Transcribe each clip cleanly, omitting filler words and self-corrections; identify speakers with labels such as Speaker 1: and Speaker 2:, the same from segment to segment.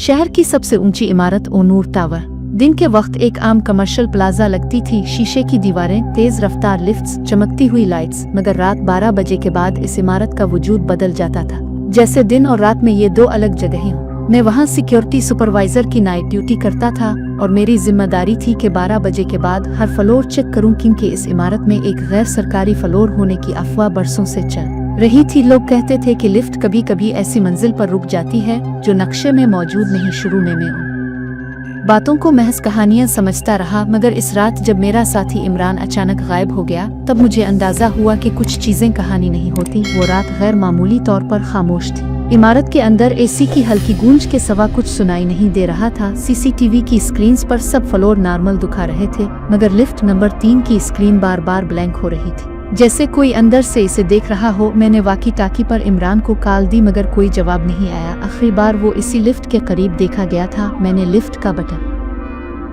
Speaker 1: शहर की सबसे ऊंची इमारत ओनूर टावर। दिन के वक्त एक आम कमर्शियल प्लाजा लगती थी, शीशे की दीवारें, तेज रफ्तार लिफ्ट्स, चमकती हुई लाइट्स। मगर रात 12 बजे के बाद इस इमारत का वजूद बदल जाता था, जैसे दिन और रात में ये दो अलग जगहें हों। मैं वहाँ सिक्योरिटी सुपरवाइजर की नाइट ड्यूटी करता था और मेरी जिम्मेदारी थी कि 12 बजे के बाद हर फ्लोर चेक करूं, क्योंकि इस इमारत में एक गैर सरकारी फ्लोर होने की अफवाह बरसों से चल रही थी। लोग कहते थे कि लिफ्ट कभी कभी ऐसी मंजिल पर रुक जाती है जो नक्शे में मौजूद नहीं, शुरू में बातों को महज कहानियां समझता रहा। मगर इस रात जब मेरा साथी इमरान अचानक गायब हो गया, तब मुझे अंदाजा हुआ कि कुछ चीजें कहानी नहीं होती। वो रात गैर मामूली तौर पर खामोश थी। इमारत के अंदर एसी की हल्की गूंज के सिवा कुछ सुनाई नहीं दे रहा था। सीसीटीवी की स्क्रीन्स पर सब फ्लोर नॉर्मल दिखा रहे थे, मगर लिफ्ट नंबर 3 की स्क्रीन बार बार ब्लैंक हो रही थी, जैसे कोई अंदर से इसे देख रहा हो। मैंने वाकी टाकी पर इमरान को कॉल दी, मगर कोई जवाब नहीं आया। आखिरी बार वो इसी लिफ्ट के करीब देखा गया था। मैंने लिफ्ट का बटन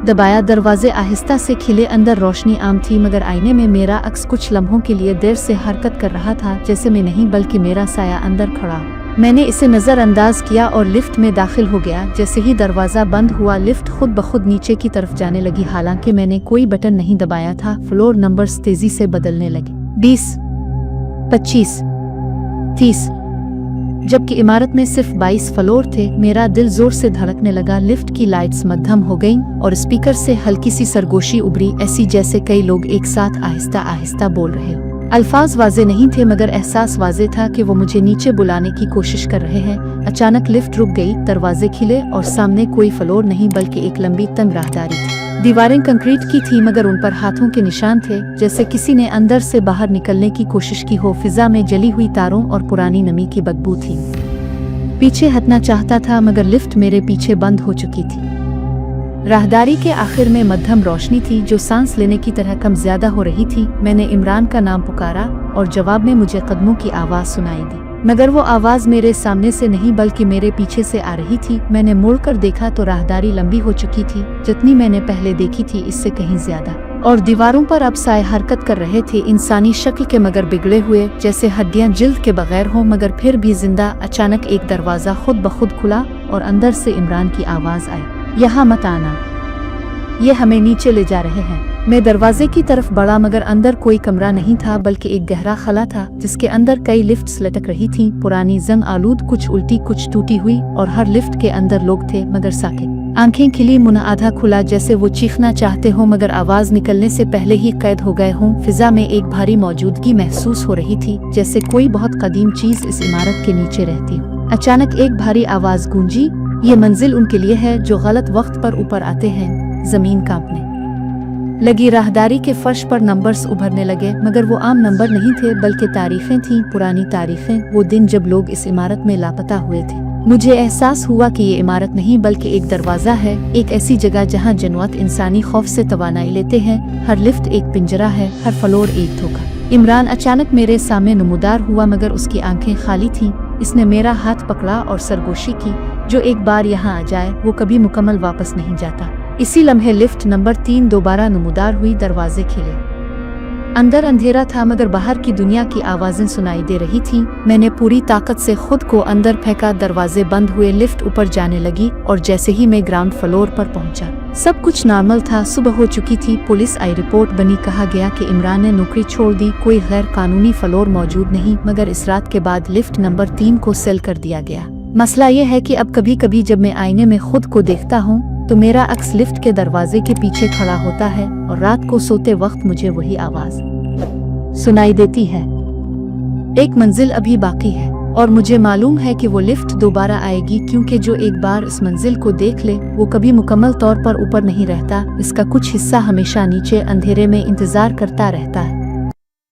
Speaker 1: दबाया, दरवाजे आहिस्ता से खिले। अंदर रोशनी आम थी, मगर आईने में मेरा अक्स कुछ लम्हों के लिए देर से हरकत कर रहा था, जैसे मैं नहीं बल्कि मेरा साया अंदर खड़ा हो। मैंने इसे नज़रअंदाज किया और लिफ्ट में दाखिल हो गया। जैसे ही दरवाज़ा बंद हुआ, लिफ्ट खुद ब खुद नीचे की तरफ जाने लगी। हालांकि मैंने कोई बटन नहीं दबाया था। फ्लोर नंबर्स तेजी से बदलने लगे, 20, 25, 30, जबकि इमारत में सिर्फ 22 फ्लोर थे। मेरा दिल जोर से धड़कने लगा। लिफ्ट की लाइट्स मध्यम हो गईं और स्पीकर से हल्की सी सरगोशी उभरी, ऐसी जैसे कई लोग एक साथ आहिस्ता आहिस्ता बोल रहे हो। अल्फाज वाजे नहीं थे, मगर एहसास वाजे था कि वो मुझे नीचे बुलाने की कोशिश कर रहे हैं। अचानक लिफ्ट रुक गई, दरवाजे खिले और सामने कोई फ्लोर नहीं बल्कि एक लंबी तंग राहदारी थी। दीवारें कंक्रीट की थी, मगर उन पर हाथों के निशान थे, जैसे किसी ने अंदर से बाहर निकलने की कोशिश की हो। फिजा में जली हुई तारों और पुरानी नमी की बदबू थी। पीछे हटना चाहता था, मगर लिफ्ट मेरे पीछे बंद हो चुकी थी। राहदारी के आखिर में मध्यम रोशनी थी, जो सांस लेने की तरह कम ज्यादा हो रही थी। मैंने इमरान का नाम पुकारा और जवाब में मुझे कदमों की आवाज सुनाई दी, मगर वो आवाज मेरे सामने से नहीं बल्कि मेरे पीछे से आ रही थी। मैंने मुड़कर देखा तो राहदारी लंबी हो चुकी थी, जितनी मैंने पहले देखी थी इससे कहीं ज्यादा, और दीवारों पर अब साए हरकत कर रहे थे, इंसानी शक्ल के मगर बिगड़े हुए, जैसे हड्डियां जिल्द के बगैर हों मगर फिर भी जिंदा। अचानक एक दरवाजा खुद ब खुद खुला और अंदर से इमरान की आवाज आई, यहाँ मत आना, ये हमें नीचे ले जा रहे हैं। मैं दरवाजे की तरफ बढ़ा, मगर अंदर कोई कमरा नहीं था बल्कि एक गहरा खला था, जिसके अंदर कई लिफ्ट्स लटक रही थीं, पुरानी जंग आलूद, कुछ उल्टी कुछ टूटी हुई, और हर लिफ्ट के अंदर लोग थे, मगर साकित, आंखें खिली, मुंह आधा खुला, जैसे वो चीखना चाहते हो मगर आवाज निकलने से पहले ही कैद हो गए हों। फिजा में एक भारी मौजूदगी महसूस हो रही थी, जैसे कोई बहुत कदीम चीज इस इमारत के नीचे रहती हो। अचानक एक भारी आवाज गूंजी, ये मंजिल उनके लिए है जो गलत वक्त पर ऊपर आते हैं। जमीन कांपने लगी, राहदारी के फर्श पर नंबर्स उभरने लगे, मगर वो आम नंबर नहीं थे बल्कि तारीखें थीं, पुरानी तारीखें, वो दिन जब लोग इस इमारत में लापता हुए थे। मुझे एहसास हुआ कि ये इमारत नहीं बल्कि एक दरवाजा है, एक ऐसी जगह जहां जनवत इंसानी खौफ से तवानाई लेते हैं। हर लिफ्ट एक पिंजरा है, हर फ्लोर एक धोखा। इमरान अचानक मेरे सामने नमूदार हुआ, मगर उसकी आंखें खाली थीं। इसने मेरा हाथ पकड़ा और सरगोशी की, जो एक बार यहाँ आ जाए वो कभी मुकम्मल वापस नहीं जाता। इसी लम्हे लिफ्ट नंबर 3 दोबारा नमूदार हुई, दरवाजे खिले। अंदर अंधेरा था, मगर बाहर की दुनिया की आवाजें सुनाई दे रही थीं। मैंने पूरी ताकत से खुद को अंदर फेंका, दरवाजे बंद हुए, लिफ्ट ऊपर जाने लगी, और जैसे ही मैं ग्राउंड फ्लोर पर पहुंचा, सब कुछ नॉर्मल था। सुबह हो चुकी थी, पुलिस आई, रिपोर्ट बनी, कहा गया कि इमरान ने नौकरी छोड़ दी, कोई गैर कानूनी फ्लोर मौजूद नहीं। मगर इस रात के बाद लिफ्ट नंबर 3 को सेल कर दिया गया। मसला ये है कि अब कभी कभी जब मैं आईने में खुद को देखता हूँ तो मेरा अक्स लिफ्ट के दरवाजे के पीछे खड़ा होता है, और रात को सोते वक्त मुझे वही आवाज सुनाई देती है। एक मंजिल अभी बाकी है और मुझे मालूम है कि वो लिफ्ट दोबारा आएगी, क्योंकि जो एक बार इस मंजिल को देख ले वो कभी मुकम्मल तौर पर ऊपर नहीं रहता। इसका कुछ हिस्सा हमेशा नीचे अंधेरे में इंतजार करता रहता है।